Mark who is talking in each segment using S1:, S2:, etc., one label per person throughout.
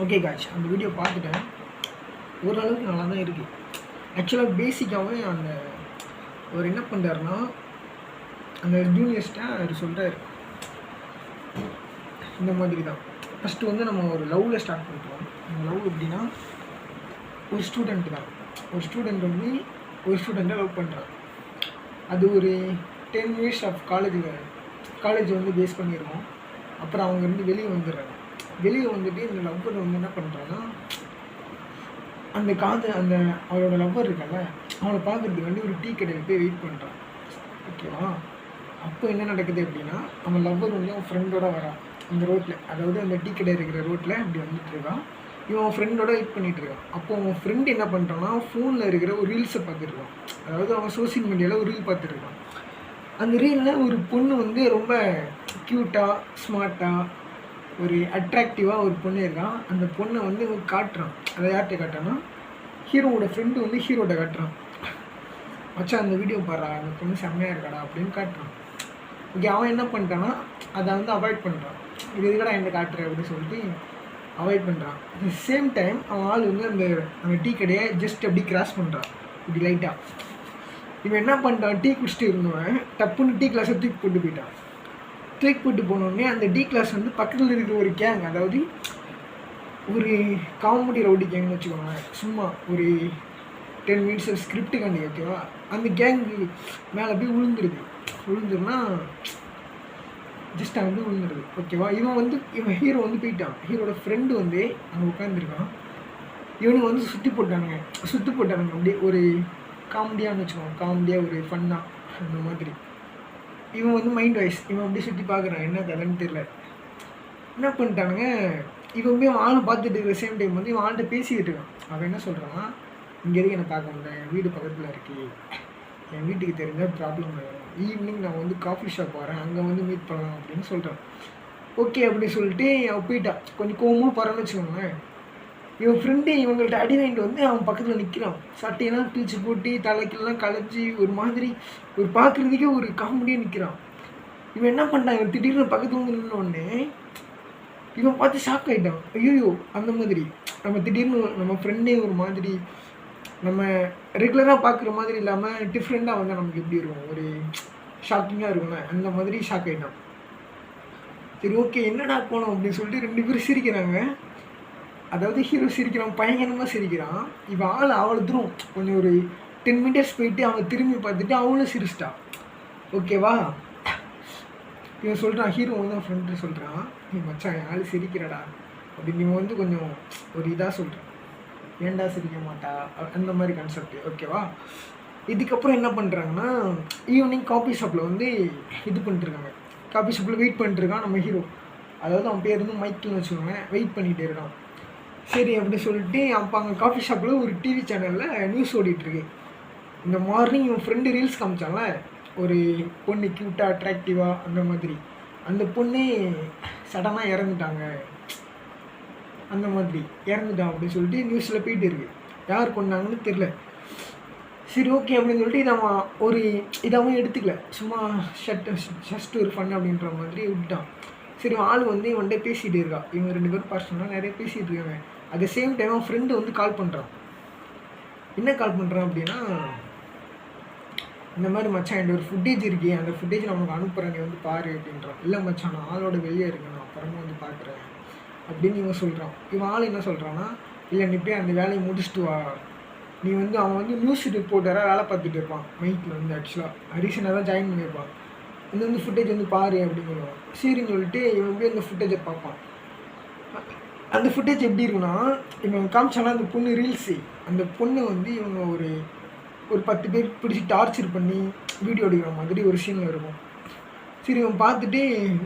S1: Okay guys, அந்த video பார்த்துட்டேன். ஓரளவுக்கு நல்லா தான் இருக்குது. ஆக்சுவலாக பேசிக்காகவே அந்த அவர் என்ன பண்ணுறாருன்னா, அந்த ஜூனியர்ஸ்ட்டை அவர் சொல்கிறார், இந்த மாதிரி தான் ஃபஸ்ட்டு வந்து நம்ம ஒரு லவ்வில் ஸ்டார்ட் பண்ணுறோம். அந்த லவ் எப்படின்னா, ஒரு ஸ்டூடெண்ட் தான், ஒரு ஸ்டூடெண்ட் வந்து ஒரு ஸ்டூடெண்ட்டை லவ் பண்ணுறான். அது ஒரு 10 years ஆஃப் காலேஜ் வந்து பேஸ் பண்ணியிருக்கோம். அப்புறம் அவங்க வந்து வெளியே வந்துடுறாங்க. வெளியே வந்துட்டு இந்த லவ்வர் வந்து என்ன பண்ணுறான்னா, அந்த அவளோட லவ்வர் இருக்காங்க, அவளை பார்க்குறதுக்கு வந்து ஒரு டீ கடையில் போய் வெயிட் பண்ணுறான். ஓகேவா? அப்போ என்ன நடக்குது அப்படின்னா, அவன் லவ்வர் வந்து அவன் ஃப்ரெண்டோட வரான் அந்த ரோட்டில், அதாவது அந்த டீ கடை இருக்கிற ரோட்டில் இப்படி வந்துட்டு இருக்கான். இவன் அவன் ஃப்ரெண்டோட வெயிட் பண்ணிகிட்டு இருக்கான். அப்போ அவன் ஃப்ரெண்டு என்ன பண்ணுறான்னா, ஃபோனில் இருக்கிற ஒரு ரீல்ஸை பார்த்துருக்கான். அதாவது அவன் சோசியல் மீடியாவில் ஒரு ரீல் பார்த்துருக்கான். அந்த ரீலில் ஒரு பொண்ணு வந்து ரொம்ப க்யூட்டாக, ஸ்மார்ட்டாக, ஒரு அட்ராக்டிவாக ஒரு பொண்ணு இருக்கான். அந்த பொண்ணை வந்து காட்டுறான். அதை யார்கிட்ட காட்டுறான்னா, ஹீரோவோட ஃப்ரெண்டு வந்து ஹீரோட்ட காட்டுறான். மச்சான் அந்த வீடியோ பாடுறா, அந்த பொண்ணு செம்மையாக இருக்காடா அப்படின்னு காட்டுறான். ஓகே, அவன் என்ன பண்ணிட்டான்னா, அதை வந்து அவாய்ட் பண்ணுறான். இது எதுக்கடா என்ன காட்டுற அப்படின்னு சொல்லிட்டு அவாய்ட் பண்ணுறான். அட் சேம் டைம் அவன் ஆள் வந்து அந்த டீ கடையை ஜஸ்ட் அப்படி கிராஸ் பண்ணுறான், இப்படி லைட்டாக. இவன் என்ன பண்ணிட்டான், டீ குடிச்சிட்டு இருந்தவன் டப்புன்னு டீ கிளாஸை தூக்கி போட்டு போயிட்டான். தூக்கி போட்டு போனோடனே அந்த டீ கிளாஸ் வந்து பக்கத்தில் இருக்கிற ஒரு கேங், அதாவது ஒரு காமெடி ரவுடி கேங்னு வச்சுக்கோங்க, சும்மா ஒரு 10 minutes ஸ்கிரிப்டுக்காண்டி, ஓகேவா? அந்த கேங்கு மேலே போய் விழுந்துருன்னா ஜஸ்ட் வந்து விழுந்துருது, ஓகேவா? இவன் ஹீரோ வந்து போயிட்டான். ஹீரோட ஃப்ரெண்டு வந்து அங்கே உட்காந்துருக்கான். இவனுக்கு வந்து சுற்றி போட்டானுங்க அப்படியே ஒரு காமெடியான்னு வச்சுக்கோங்க, காமெடியாக ஒரு ஃபன்னாக அந்த மாதிரி. இவன் வந்து மைண்ட் வாய்ஸ், இவன் அப்படியே சுற்றி பார்க்குறான், என்ன கதைன்னு தெரியல. என்ன பண்ணிட்டானுங்க, இவன் போய் அவன் ஆளை பார்த்துட்டு இருக்கிற சேம் டைம் வந்து இவன் ஆள்கிட்ட பேசிக்கிட்டு இருக்கான். அவன் என்ன சொல்கிறான்னா, இங்கே எதுக்கு என்னை பார்க்க முடியல, என் வீடு பக்கத்தில் இருக்கு, என் வீட்டுக்கு தெரிஞ்சால் ப்ராப்ளம் ஆகிடும், ஈவினிங் நான் வந்து காஃபி ஷாப் வரேன், அங்கே வந்து மீட் பண்ணலாம் அப்படின்னு சொல்கிறான். ஓகே அப்படின்னு சொல்லிட்டு அவன் போயிட்டான். கொஞ்சம் கோவமாக போகிறான்னு வச்சுக்கோங்களேன். இவன் ஃப்ரெண்டு இவங்கள்ட்ட அடி வாங்கிட்டு வந்து அவன் பக்கத்தில் நிற்கிறான். சட்டையெல்லாம் கிழிச்சு போட்டு தலைக்கெல்லாம் களைச்சி ஒரு மாதிரி ஒரு பார்க்குறதுக்கே ஒரு காமெடியாக நிற்கிறான். இவன் என்ன பண்ணிட்டான், இவன் திடீர்னு பக்கத்தில் வந்து நின்னோடனே இவன் பார்த்து ஷாக் ஆகிட்டான். ஐயோ, அந்த மாதிரி நம்ம திடீர்னு நம்ம ஃப்ரெண்டே ஒரு மாதிரி நம்ம ரெகுலராக பார்க்குற மாதிரி இல்லாமல் டிஃப்ரெண்ட்டாக வந்து நமக்கு எப்படி இருக்கும், ஒரு ஷாக்கிங்காக இருக்கும்ல, அந்த மாதிரி ஷாக் ஆகிட்டான். சரி, ஓகே, என்னடா போனோம் அப்படின்னு சொல்லிட்டு 2 பேரும் சிரிக்கிறாங்க. அதாவது ஹீரோ சிரிக்கிறான், பயங்கரமாக சிரிக்கிறான். இவன் அவளை தூரம் கொஞ்சம் ஒரு 10 minutes போயிட்டு அவன் திரும்பி பார்த்துட்டு அவளும் சிரிச்சிட்டான், ஓகேவா? இவன் சொல்கிறான், ஹீரோ வந்து அவன் ஃப்ரெண்டு சொல்கிறான், நீ மச்சான் என் ஆள் சிரிக்கிறடா அப்படின்னு. இவன் வந்து கொஞ்சம் ஒரு இதாக சொல்கிறான், ஏன்டா சிரிக்க மாட்டா, அந்த மாதிரி கான்செப்ட், ஓகேவா? இதுக்கப்புறம் என்ன பண்ணுறாங்கன்னா, ஈவினிங் காஃபி ஷாப்பில் வந்து இது பண்ணிட்டுருக்காங்க. காஃபி ஷாப்பில் வெயிட் பண்ணிட்டுருக்கான் நம்ம ஹீரோ. அதாவது அவன் பேர் வந்து மைக்கிள்னு வச்சுக்கோங்க. வெயிட் பண்ணிகிட்டே இருக்கான். சரி அப்படி சொல்லிட்டு அப்போ அங்கே காஃபி ஷாப்பில் ஒரு டிவி சேனலில் நியூஸ் ஓடிட்டுருக்கு. இந்த மார்னிங் இவன் ஃப்ரெண்டு ரீல்ஸ் காமிச்சான்ல, ஒரு பொண்ணு க்யூட்டாக அட்ராக்டிவாக அந்த மாதிரி, அந்த பொண்ணே சடனாக இறந்துட்டாங்க, அந்த மாதிரி இறந்துட்டான் அப்படின்னு சொல்லிட்டு நியூஸில் போயிட்டு இருக்கு. யார் கொண்டாங்கன்னு தெரில. சரி, ஓகே அப்படின்னு சொல்லிட்டு இதாகவும் எடுத்துக்கல, சும்மா ஜஸ்ட் ஒரு ஃபன் அப்படின்ற மாதிரி விட்டுட்டான். சரி, ஆள் வந்து இவன்கிட்ட பேசிகிட்டு இருக்கா. இவங்க 2 பேரும் பர்சனலாக நிறைய பேசிகிட்டு இருக்காங்க. அட் த சேம் டைம் அவன் ஃப்ரெண்டு வந்து கால் பண்ணுறான். என்ன கால் பண்ணுறான் அப்படின்னா, இந்த மாதிரி மச்சான் என்கிட்ட ஒரு ஃபுட்டேஜ் இருக்கே, அந்த ஃபுட்டேஜ் நான் உனக்கு அனுப்புகிறேன், நீ வந்து பாரு அப்படின்றான். இல்லை மச்சான், நான் ஆளோட வெளியே இருக்கேன், நான் அப்புறமா வந்து பார்க்குறேன் அப்படின்னு இவன் சொல்கிறான். இவன் ஆள் என்ன சொல்கிறான்னா, இல்லை நீ போய் அந்த வேலையை முடிச்சுட்டு வா, நீ வந்து அவன் வந்து நியூஸ் ரிப்போர்ட்டராக வேலை பார்த்துட்டு இருப்பான் மைக்கில் வந்து. ஆக்சுவலாக ரீசனாக தான் ஜாயின் பண்ணியிருப்பான். இந்த வந்து ஃபுட்டேஜ் வந்து பாரு அப்படிங்கிறோம். சரின்னு சொல்லிட்டு இவன் போய் அந்த ஃபுட்டேஜை பார்ப்பான். அந்த ஃபுட்டேஜ் எப்படி இருக்குன்னா, இவன் காமிச்சானா அந்த பொண்ணு ரீல்ஸு, அந்த பொண்ணை வந்து இவங்க ஒரு 10 பேர் பிடிச்சி டார்ச்சர் பண்ணி வீடியோ எடுக்கிற மாதிரி ஒரு சீனில் இருக்கும். சரி, இவன் பார்த்துட்டு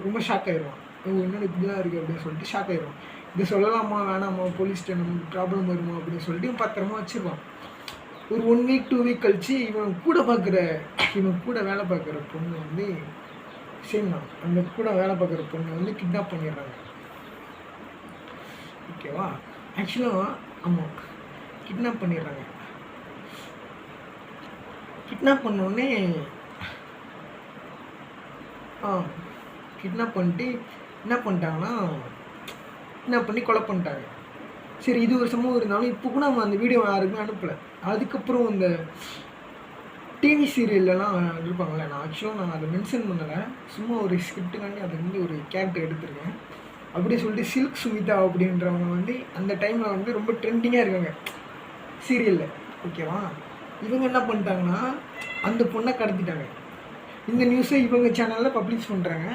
S1: ரொம்ப ஷாக் ஆகிடுவான். என்னோட இப்படிலாம் இருக்குது அப்படின்னு சொல்லிட்டு ஷாக் ஆகிடுவான். இதை சொல்லலாமா வேணாமா, போலீஸ்கிட்ட நமக்கு ப்ராப்ளம் வருமா அப்படின்னு சொல்லிட்டு இவன் பத்திரமா வச்சுருவான். ஒரு 1 week 2 week கழிச்சு இவன் கூட வேலை பார்க்குற பொண்ணு வந்து சேம் தான், அந்த கூட வேலை பார்க்குற பொண்ணை வந்து கிட்னாப் பண்ணிடுறாங்க, ஓகேவா? ஆக்சுவலாக ஆமாம், கிட்னாப் பண்ணிடுறாங்க. கிட்னாப் பண்ணோடனே கிட்னாப் பண்ணிட்டு என்ன பண்ணிட்டாங்கன்னா, கிட்னாப் பண்ணி கொலை பண்ணிட்டாங்க. சரி இது ஒரு சம்பவம் இருந்தாலும் இப்போ கூட நம்ம அந்த வீடியோ யாருக்குமே அனுப்பலை. அதுக்கப்புறம் இந்த டிவி சீரியல்லாம் இருப்பாங்கள்ல, நான் ஆக்சுவலாக நான் அதை மென்ஷன் பண்ணலை, சும்மா ஒரு ஸ்கிரிப்டுக்காண்டி அதை வந்து ஒரு கேரக்டர் எடுத்திருக்கேன். அப்படி சொல்லிட்டு சில்க் சுமிதா அப்படின்றவங்க வந்து அந்த டைமில் வந்து ரொம்ப ட்ரெண்டிங்காக இருக்காங்க சீரியலில். ஓகேவா, இவங்க என்ன பண்ணிட்டாங்கன்னா அந்த பொண்ணை கடத்திட்டாங்க. இந்த நியூஸை இவங்க சேனலில் பப்ளிஷ் பண்ணுறாங்க.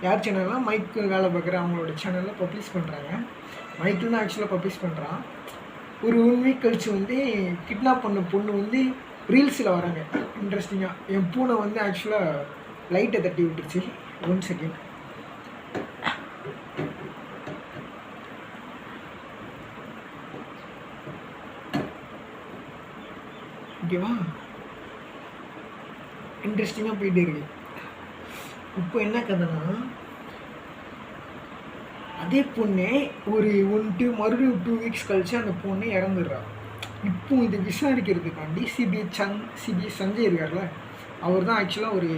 S1: யார் சேனல்னால் மைக்கிள் வேலை பார்க்குற அவங்களோட சேனலில் பப்ளிஷ் பண்ணுறாங்க. மைக்கிள் தான் ஆக்சுவலாக பப்ளிஷ் பண்ணுறான். ஒரு 1 வீக் கழிச்சு வந்து கிட்னாப் பண்ண பொண்ணு வந்து ரீல்ஸில் வராங்க. இன்ட்ரெஸ்டிங்காக என் பூனை வந்து ஆக்சுவலாக லைட்டை தட்டி விட்டுருச்சு. 1 செகண்ட். ஓகேவா, இன்ட்ரெஸ்டிங்காக போயிட்டே இருக்கு. இப்போ என்ன கதைனா, அதே பொண்ணே ஒரு மறுபடியும் 2 வீக்ஸ் கழிச்சு அந்த பொண்ணு இறந்துடுறா. இப்போ இதை விசாரிக்கிறதுக்காண்டி சிபிஐ சஞ்சய் இருக்கார்ல, அவர் தான் ஆக்சுவலாக ஒரு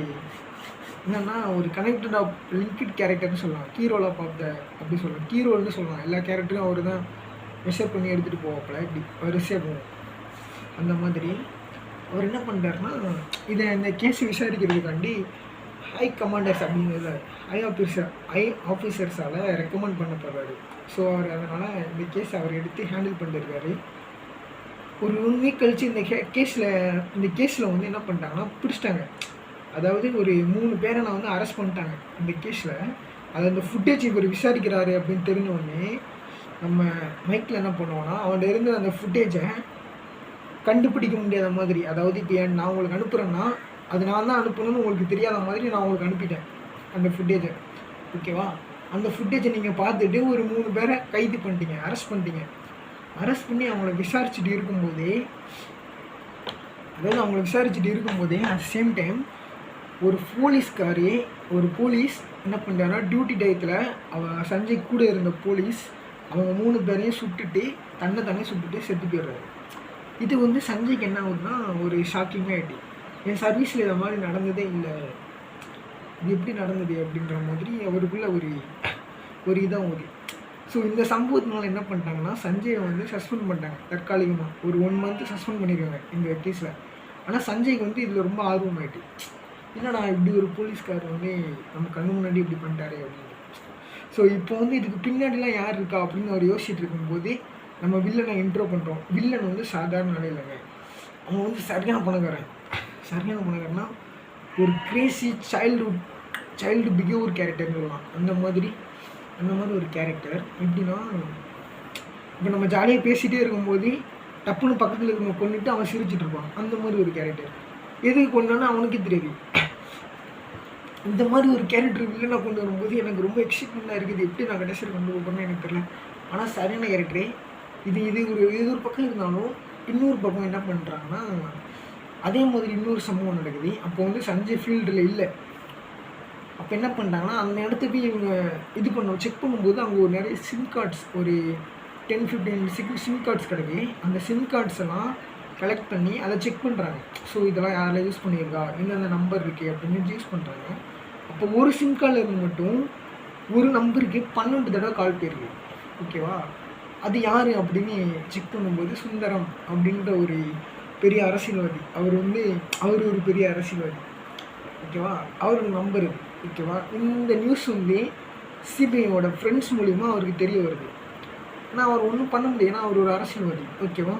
S1: என்னென்னா ஒரு கனெக்டட் ஆஃப் லிங்க்ட் கேரக்டர்னு சொல்லலாம். கீ ரோல் ஆஃப் த அப்படி சொல்லலாம், கீ ரோல்னு சொல்லலாம். எல்லா கேரக்டரும் அவர் தான் மெஷர் பண்ணி எடுத்துகிட்டு போவாப்பில், இப்படி வரிசையாக போவோம். அந்த மாதிரி அவர் என்ன பண்ணுறாருன்னா, இதை இந்த கேஸ் விசாரிக்கிறதுக்காண்டி ஹை கமாண்டர்ஸ் அப்படிங்கிறத ஹை ஆஃபீஸர்ஸால் ரெக்கமெண்ட் பண்ணப்படுறாரு. ஸோ அவர் அதனால் இந்த கேஸ் அவர் எடுத்து ஹேண்டில் பண்ணிருக்காரு. ஒரு 1 வீக் கழிச்சு இந்த கேஸில் வந்து என்ன பண்ணிட்டாங்கன்னா பிடிச்சிட்டாங்க. அதாவது ஒரு 3 பேரை நான் வந்து அரெஸ்ட் பண்ணிட்டாங்க இந்த கேஸில். அது அந்த ஃபுட்டேஜ் இவர் விசாரிக்கிறாரு அப்படின்னு தெரிஞ்சோடனே நம்ம மைக்கில் என்ன பண்ணுவோன்னா, அவன்கிட்ட இருந்து அந்த ஃபுட்டேஜை கண்டுபிடிக்க முடியாத மாதிரி, அதாவது இப்போ நான் உங்களுக்கு அனுப்புகிறேன்னா அது நான் தான் அனுப்பணும்னு உங்களுக்கு தெரியாத மாதிரி நான் உங்களுக்கு அனுப்பிட்டேன் அந்த ஃபுட்டேஜை. ஓகேவா, அந்த ஃபுட்டேஜை நீங்கள் பார்த்துட்டு ஒரு 3 பேரை கைது பண்ணிட்டீங்க, அரெஸ்ட் பண்ணிட்டீங்க. அரெஸ்ட் பண்ணி அவங்கள விசாரிச்சுட்டு இருக்கும்போதே அட் சேம் டைம் ஒரு போலீஸ் என்ன பண்ணுறாருன்னா, டியூட்டி டயத்தில் சஞ்சய் கூட இருந்த போலீஸ் அவங்க 3 பேரையும் சுட்டுட்டு தானே சுட்டுட்டு செத்து போயிடுறாரு. இது வந்து சஞ்சய்க்கு என்ன ஆகுதுன்னா ஒரு ஷாக்கிங்காக ஆகிட்டு, என் சர்வீஸில் இதை மாதிரி நடந்ததே இல்லை, இது எப்படி நடந்தது அப்படின்ற மாதிரி அவருக்குள்ளே ஒரு இதாக வருது. ஸோ இந்த சம்பவத்தினால என்ன பண்ணிட்டாங்கன்னா சஞ்சயை வந்து சஸ்பெண்ட் பண்ணிட்டாங்க தற்காலிகமாக. ஒரு 1 மந்த் சஸ்பெண்ட் பண்ணியிருக்காங்க இந்த கேஸில். ஆனால் சஞ்சய்க்கு வந்து இதில் ரொம்ப ஆர்வமாயிட்டு, என்னடா இப்படி ஒரு போலீஸ்கார் வந்து நம்ம கண்ணு முன்னாடி இப்படி பண்ணிட்டாரு அப்படின்னு. ஸோ இப்போ வந்து இதுக்கு பின்னாடிலாம் யார் இருக்கா அப்படின்னு அவர் யோசிச்சுட்டு இருக்கும்போது நம்ம வில்லனை இன்ட்ரோ பண்ணுறோம். வில்லன் வந்து சாதாரண நிலையிலங்க, அவன் வந்து சரியான பணக்காரன்னா ஒரு கிரேசி சைல்டு பிஹேவியர் கேரக்டர்னு சொல்லலாம். அந்த மாதிரி ஒரு கேரக்டர். எப்படின்னா, இப்போ நம்ம ஜாலியாக பேசிகிட்டே இருக்கும்போது டப்புன்னு பக்கத்தில் இருக்கவங்க கொண்டுட்டு அவன் சிரிச்சுட்டு இருப்பான். அந்த மாதிரி ஒரு கேரக்டர். எதுக்கு கொண்டானா அவனுக்கே தெரியாது. இந்த மாதிரி ஒரு கேரக்டர் வில்லனை கொண்டு வரும்போது எனக்கு ரொம்ப எக்ஸைட்மெண்ட்டாக இருக்குது. எப்படி நான் கடைசியில் கொண்டு போகிறேன்னு எனக்கு தெரியல. ஆனால் சரியான கேரக்டரே. இது ஒரு பக்கம் இருந்தாலும் இன்னொரு பக்கம் என்ன பண்ணுறாங்கன்னா, அதே மாதிரி இன்னொரு சம்பவம் நடக்குது. அப்போ வந்து சஞ்சய் ஃபீல்டில் இல்லை. அப்போ என்ன பண்ணிட்டாங்கன்னா, அந்த இடத்துக்கு இவங்க செக் பண்ணும்போது அங்கே ஒரு நிறைய சிம் கார்ட்ஸ், ஒரு 10-15 சிம் கார்ட்ஸ் கிடக்கு. அந்த சிம் கார்ட்ஸ் எல்லாம் கலெக்ட் பண்ணி அதை செக் பண்ணுறாங்க. ஸோ இதெல்லாம் யாரெல்லாம் யூஸ் பண்ணியிருக்கா, எந்தெந்த நம்பர் இருக்குது அப்படின்னு யூஸ் பண்ணுறாங்க. அப்போ ஒரு சிம் கார்டில் இருந்து மட்டும் ஒரு நம்பருக்கு 12 தடவை கால் போயிருக்கு. ஓகேவா, அது யார் அப்படின்னு செக் பண்ணும்போது சுந்தரம் அப்படின்ற ஒரு பெரிய அரசியல்வாதி. அவர் ஒரு பெரிய அரசியல்வாதி. ஓகேவா, அவருக்கு நம்பர் இருக்குது. ஓகேவா, இந்த நியூஸ் வந்து சிபிஐயோட ஃப்ரெண்ட்ஸ் மூலிமா அவருக்கு தெரிய வருது. ஆனால் அவர் ஒன்றும் பண்ண முடியாது, ஏன்னா அவர் ஒரு அரசியல்வாதி. ஓகேவா,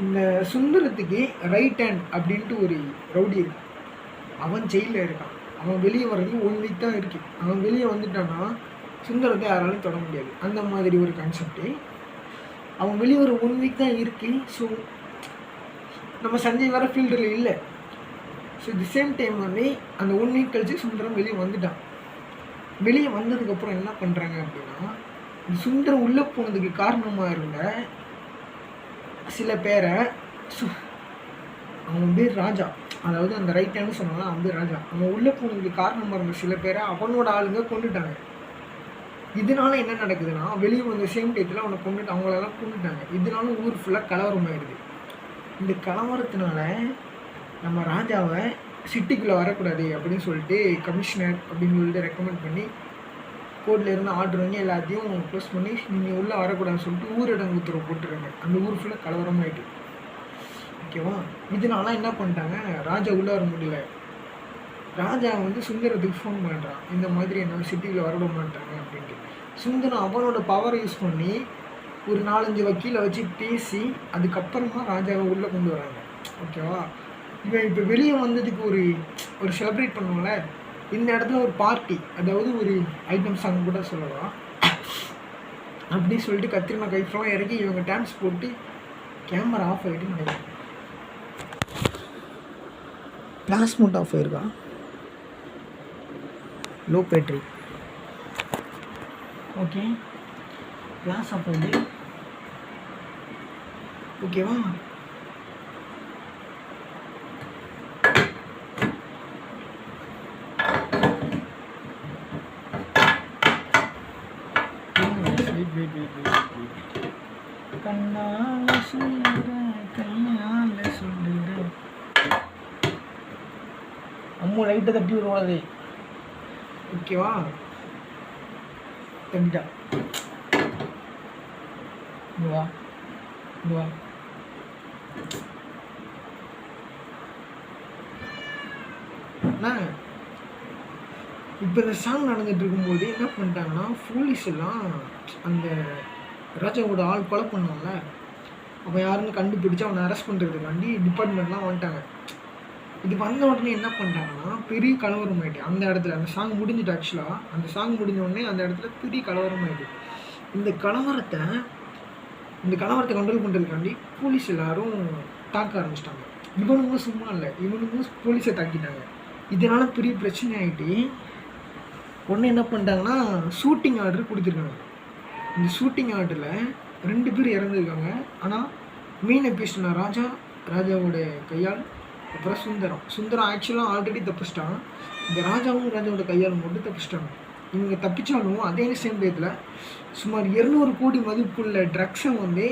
S1: இந்த சுந்தரத்துக்கு ரைட் ஹேண்ட் அப்படின்ட்டு ஒரு ரவுடி இருக்கு. அவன் ஜெயிலில் இருக்கான். அவன் வெளியே வர்றதுக்கு 1 வீக் தான் இருக்குது. அவன் வெளியே வந்துட்டான்னா சுந்தரத்தை யாராலும் தொட முடியாது. அந்த மாதிரி ஒரு கான்செப்டு. அவன் வெளியே ஒரு 1 வீக் தான் இருக்குது. ஸோ நம்ம சஞ்சய் வர ஃபீல்டில் இல்லை. ஸோ தி சேம் டைம் வந்து அந்த 1 வீக் கழிச்சு சுந்தரம் வெளியே வந்துட்டான். வெளியே வந்ததுக்கப்புறம் என்ன பண்ணுறாங்க அப்படின்னா, சுந்தரம் உள்ளே போனதுக்கு காரணமாக இருந்த சில பேரை, அவன் பேர் ராஜா, அதாவது அந்த ரைட் ஹேண்ட்னு சொன்னாலும் அவன் பேர் ராஜா. அவன் உள்ளே போனதுக்கு காரணமாக இருந்த சில பேரை அவனோட ஆளுங்க கொண்டுட்டாங்க. இதனால என்ன நடக்குதுன்னா, வெளியே வந்த சேம் டயத்தில் அவங்களெல்லாம் கொண்டுட்டாங்க. இதனால ஊர் ஃபுல்லாக கலவரம் ஆயிடுது. இந்த கலவரத்தினால நம்ம ராஜாவை சிட்டிக்குள்ளே வரக்கூடாது அப்படின்னு சொல்லிட்டு கமிஷனர் அப்படின்னு சொல்லிட்டு ரெக்கமெண்ட் பண்ணி கோர்ட்டில் இருந்து ஆர்டர் வாங்கி எல்லாத்தையும் க்ளோஸ் பண்ணி நீங்கள் உள்ளே வரக்கூடாதுன்னு சொல்லிட்டு ஊரடங்கு உத்தரவு போட்டுருக்காங்க. அந்த ஊர் ஃபுல்லாக கலவரமாயிட்டு. ஓகேவா? இதனால என்ன பண்ணிட்டாங்க, ராஜா உள்ளே வர முடியல. ராஜா வந்து சுந்தரத்துக்கு ஃபோன் பண்ணுறான், இந்த மாதிரி என்ன சிட்டியில் வரவிட மாட்டாங்க அப்படின்ட்டு. சுந்தரம் அவனோட பவரை யூஸ் பண்ணி ஒரு 4-5 வக்கீலை வச்சு பேசி அதுக்கப்புறமா ராஜாவை உள்ளே கொண்டு வராங்க. ஓகேவா? இவன் இப்போ வெளியே வந்ததுக்கு ஒரு செலிப்ரேட் பண்ணுவோம்ல, இந்த இடத்துல ஒரு பார்ட்டி, அதாவது ஒரு ஐட்டம் சாங் கூட சொல்லலாம். அப்படின்னு சொல்லிட்டு கத்திரினா கைஃப்லாம் இறக்கி இவங்க டான்ஸ் போட்டு கேமரா ஆஃப் ஆகிட்டு நினைக்கிறேன். கிளாஸ் மட்டும் ஆஃப் ஆயிருக்கா, low battery. Okay, glass off ஆகுது. ஓகேவா? கண்ணால சொல்லுற கையால சொல்லுற அம்மு லைட்டை தட்டி விடுவாது. ஓகேவா? தம்பிட்டா வா வா. இப்போ இந்த சாங் நடந்துட்டு இருக்கும்போது என்ன பண்ணிட்டாங்கன்னா, போலீஸ் எல்லாம் அந்த ராஜாவோட ஆள் கொலை பண்ணுவாங்க, அவன் யாருன்னு கண்டுபிடிச்சி அவனை அரெஸ்ட் பண்ணுறதுக்காண்டி டிபார்ட்மெண்ட்லாம் வந்துட்டாங்க. இது வந்த உடனே என்ன பண்ணிட்டாங்கன்னா, பெரிய கலவரம் ஆகிட்டு அந்த இடத்துல. அந்த சாங் முடிஞ்சிட்டு, ஆக்சுவலாக அந்த சாங் முடிஞ்ச உடனே அந்த இடத்துல பெரிய கலவரம் ஆகிட்டு. இந்த கலவரத்தை கண்ட்ரோல் பண்ணுறதுக்காண்டி போலீஸ் எல்லாரும் தாக்க ஆரம்பிச்சிட்டாங்க. இவனுங்களும் சும்மா இல்லை, இவனுங்களும் போலீஸை தாக்கிட்டாங்க. இதனால் பெரிய பிரச்சனை ஆகிட்டு உடனே என்ன பண்ணிட்டாங்கன்னா, ஷூட்டிங் ஆர்டர் கொடுத்துருக்காங்க. இந்த ஷூட்டிங் ஆர்டரில் 2 பேர் இறந்துருக்காங்க. ஆனால் மெயின் எபிஸ்டனா ராஜாவோட கையால், அப்புறம் சுந்தரம் ஆக்சுவலாக ஆல்ரெடி தப்பிச்சிட்டான். இந்த ராஜாவோட கையால் மட்டும் தப்பிச்சிட்டாங்க. இவங்க தப்பிச்சாலும் அதே சேம் டேத்தில் சுமார் 200 கோடி மதிப்புள்ள ட்ரக்ஸை வந்து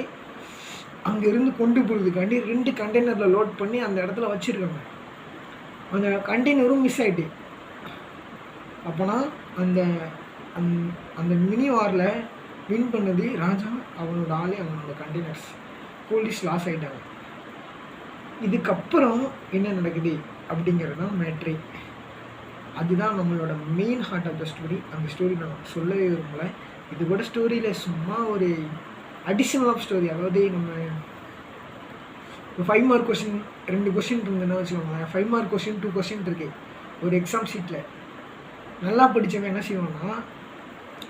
S1: அங்கேருந்து கொண்டு போகிறதுக்காண்டி 2 கண்டெய்னரில் லோட் பண்ணி அந்த இடத்துல வச்சுருக்காங்க. அந்த கண்டெய்னரும் மிஸ் ஆகிட்டு. அப்போனா அந்த அந்த மினி வாரில் வின் பண்ணது ராஜா, அவனோட ஆளே, அவனோட கண்டெய்னர்ஸ். போலீஸ் லாஸ் ஆகிட்டாங்க. இதுக்கப்புறம் என்ன நடக்குது அப்படிங்கிறது தான் மேட்ரே. அதுதான் நம்மளோட main heart of the story. அந்த ஸ்டோரி நான் சொல்லவே விரும்பலை. இது கூட ஸ்டோரியில் சும்மா ஒரு அடிஷ்னல் ஆஃப் ஸ்டோரி. அதாவது நம்ம 5 மார்க் கொஷின் 2 கொஷின் இருந்ததுன்னா வச்சுக்கோங்க, 5 மார்க் கொஷின் 2 கொஷின் இருக்குது ஒரு எக்ஸாம் ஷீட்டில். நல்லா படித்தவன் என்ன செய்வான்னா,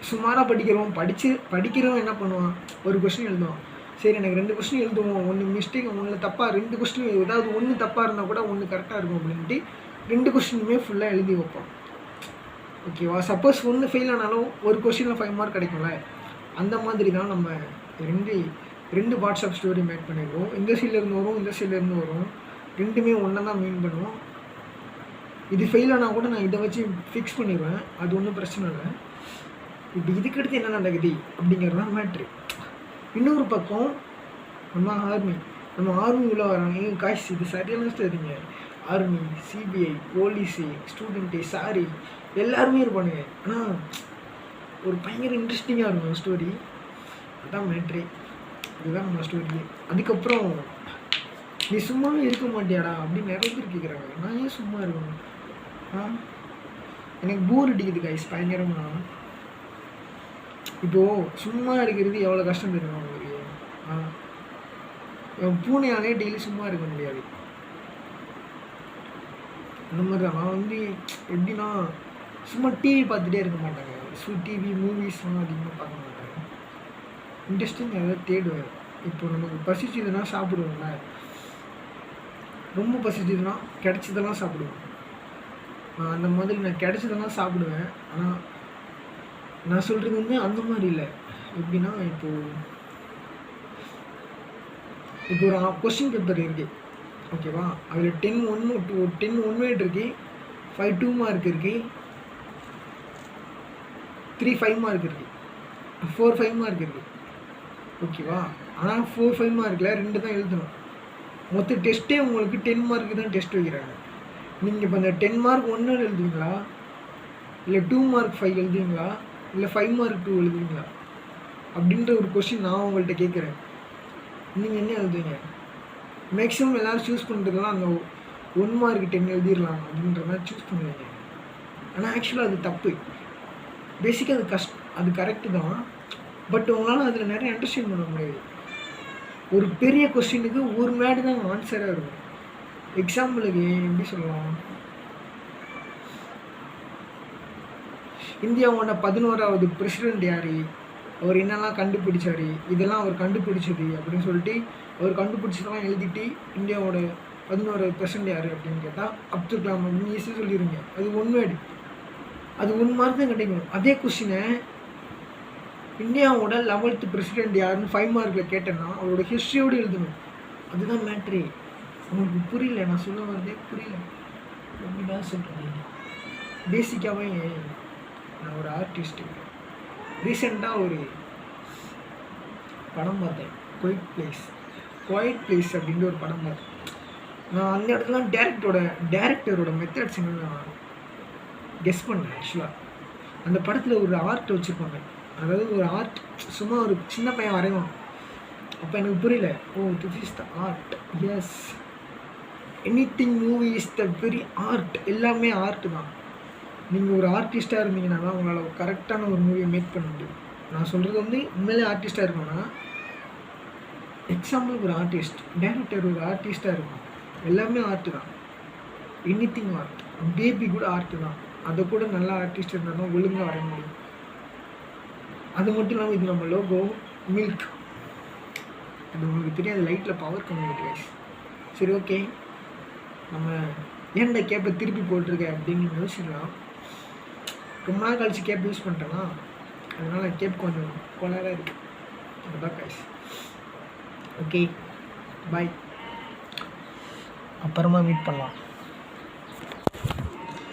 S1: சுமாராக படிக்கிறவன் என்ன பண்ணுவான், ஒரு கொஷின் எழுதுவான். சரி, எனக்கு 2 கொஸ்டின் எழுதுவோம், 1 மிஸ்டேக், 1 தப்பாக, 2 கொஸ்டின் ஏதாவது 1 தப்பாக இருந்தால் கூட 1 கரெக்டாக இருக்கும் அப்படின்ட்டு 2 கொஸ்டினுமே ஃபுல்லாக எழுதி வைப்போம். ஓகேவா? சப்போஸ் 1 ஃபெயில் ஆனாலும் ஒரு கொஸ்டினில் 5 மார்க் கிடைக்கும்ல. அந்த மாதிரி தான் நம்ம 2 பார்ட்ஸ் ஆஃப் ஸ்டோரி மேக் பண்ணிடுவோம். இந்த சைட்லேருந்து வரும், இந்த சைட்லேருந்து வரும், 2மே ஒன்றா தான் மீன் பண்ணுவோம். இது ஃபெயில் ஆனால் கூட நான் இதை வச்சு ஃபிக்ஸ் பண்ணிடுவேன், அது ஒன்றும் பிரச்சனை இல்லை. இப்போ இதுக்கடுத்து என்ன நடக்குது அப்படிங்கிறது தான் மேட்ரு. இன்னொரு பக்கம் நம்ம ஆர்மி உள்ள வராங்க. காய்ஸ், இது சரியான ஸ்டோரிங்க. Army, CBI, police, student, sorry எல்லாருமே இருப்பானுங்க. ஆனால் ஒரு பயங்கர இன்ட்ரெஸ்டிங்காக இருக்கும் ஸ்டோரி. அதுதான் மேட்ரே. இதுதான் நம்ம ஸ்டோரியே. அதுக்கப்புறம் நீ சும்மாவே இருக்க மாட்டியாடா அப்படின்னு நிறைய பேர் கேட்குறாங்க. நான் ஏன் சும்மா இருக்கணும்? எனக்கு போர் அடிக்குது காய்ஸ் பயங்கரமாக. இப்போது சும்மா இருக்கிறது எவ்வளோ கஷ்டம் தெரியுமா உங்களுக்கு? பூனையாலே டெய்லி சும்மா இருக்க முடியாது. அந்த மாதிரி தான் நான் வந்து எப்படின்னா, சும்மா டிவி பார்த்துட்டே இருக்க மாட்டாங்க. டிவி மூவிஸ்லாம் அதிகமாக பார்க்க மாட்டாங்க. இன்ட்ரெஸ்டிங் ஏதாவது தேடுவேன். இப்போ நமக்கு பசிச்சதுன்னா சாப்பிடுவோம்ல, ரொம்ப பசிச்சதுன்னா கிடைச்சதெல்லாம் சாப்பிடுவேன். அந்த மாதிரி நான் கிடைச்சதெல்லாம் சாப்பிடுவேன். ஆனால் நான் சொல்கிறது வந்து அந்த மாதிரி இல்லை. எப்படின்னா, இப்போ ஒரு கொஸ்டின் பேப்பர் இருக்குது, ஓகேவா? அதில் 10 ஒன் வேர்ட் இருக்குது, 5 2 மார்க் இருக்குது, 3 5 மார்க் இருக்குது, 4 5 மார்க் இருக்குது, ஓகேவா? ஆனால் 4 5 மார்க்கில் 2 தான் எழுதணும். மொத்த டெஸ்ட்டே உங்களுக்கு 10 மார்க்கு தான் டெஸ்ட் வைக்கிறாங்க. நீங்கள் இப்போ அந்த 10 மார்க் 1 எழுதுவீங்களா, இல்லை 2 மார்க் 5 எழுதுவீங்களா, இல்லை 5 மார்க் 2 எழுதுவீங்களா அப்படின்ற ஒரு கொஷின் நான் உங்கள்கிட்ட கேட்குறேன். நீங்கள் என்ன எழுதுவீங்க? மேக்ஸிமம் எல்லோரும் சூஸ் பண்ணுறதுலாம் அந்த 1 மார்க் 10 எழுதிடலாம் அப்படின்ற மாதிரி சூஸ் பண்ணுவீங்க. ஆனால் ஆக்சுவலாக அது தப்பு. பேசிக்காக அது கரெக்டு தான். பட் உங்களால் அதில் நிறைய அண்டர்ஸ்டாண்ட் பண்ண முடியாது. ஒரு பெரிய கொஸ்டினுக்கு ஒரு மேடு தான் ஆன்சராக இருக்கும். எக்ஸாம்பிளுக்கு எப்படி சொல்லலாம், இந்தியாவோட 11வது பிரசிடெண்ட் யார், அவர் என்னெல்லாம் கண்டுபிடிச்சார், இதெல்லாம் அவர் கண்டுபிடிச்சது அப்படின்னு சொல்லிட்டு அவர் கண்டுபிடிச்சதெல்லாம் எழுதிட்டு இந்தியாவோட 11வது பிரசிடெண்ட் யார் அப்படின்னு கேட்டால் அப்துல் கலாம் அப்படின்னு ஈஸியாக சொல்லிடுங்க. அது 1 வேர்டு, அது 1 மார்க் தான் கிடைக்கும். அதே கொஸ்டினை இந்தியாவோட 11th பிரசிடெண்ட் யாருன்னு 5 மார்க்கில் கேட்டேன்னா அவரோட ஹிஸ்ட்ரியோடு எழுதணும். அதுதான் மேட்ரே. உங்களுக்கு புரியல, நான் சொல்ல வரதே புரியல. எப்படிதான் சொல்கிறது, பேசிக்காகவே நான் ஒரு ஆர்டிஸ்ட்டு. ரீசெண்டாக ஒரு படம் பார்த்தேன், குவைட் பிளேஸ் அப்படின்ற ஒரு படம் பார்த்தேன். நான் அந்த இடத்துல டேரக்டரோட மெத்தட்ஸ் என்னென்னு நான் கெஸ் பண்ணேன். ஆக்சுவலாக அந்த படத்தில் ஒரு ஆர்ட் வச்சுருப்பாங்க. அதாவது ஒரு ஆர்ட் சும்மா ஒரு சின்ன பையன் வரைவான். அப்போ எனக்கு புரியல, oh this is the art. Yes, anything movie is the very art. எல்லாமே ஆர்ட் தான். நீங்கள் ஒரு ஆர்டிஸ்ட்டாக இருந்தீங்கன்னா தான் உங்களால் கரெக்டான ஒரு மூவியை மேக் பண்ண முடியும். நான் சொல்கிறது வந்து உண்மையிலே ஆர்டிஸ்ட்டாக இருக்கணும்னா, எக்ஸாம்பிளுக்கு ஒரு ஆர்டிஸ்ட், டேரக்டர் ஒரு ஆர்டிஸ்ட்டாக இருக்கும். எல்லாமே ஆர்ட்டு தான். Anything art. பேபி கூட ஆர்ட்டு தான். அதை கூட நல்ல ஆர்டிஸ்ட் இருந்தால் தான் ஒழுங்காக வரைய முடியும். அது மட்டும் இல்லாமல் இது நம்ம லோகோ மில்க், அது உங்களுக்கு தெரியாது, லைட்டில் பவர் கம்மி கைஸ். சரி, ஓகே, நம்ம ஏன்டா கேப்பை திருப்பி போட்டிருக்கேன் அப்படின்னு யோசிக்கலாம். ரொம்ப நாள் கழிச்சு கேப் யூஸ் பண்ணிட்டேன்னா அதனால் கேப் கொஞ்சம் கோளாறாக இருக்குது. அதுதான் கைஸ். ஓகே, பாய், அப்புறமா மீட் பண்ணலாம்.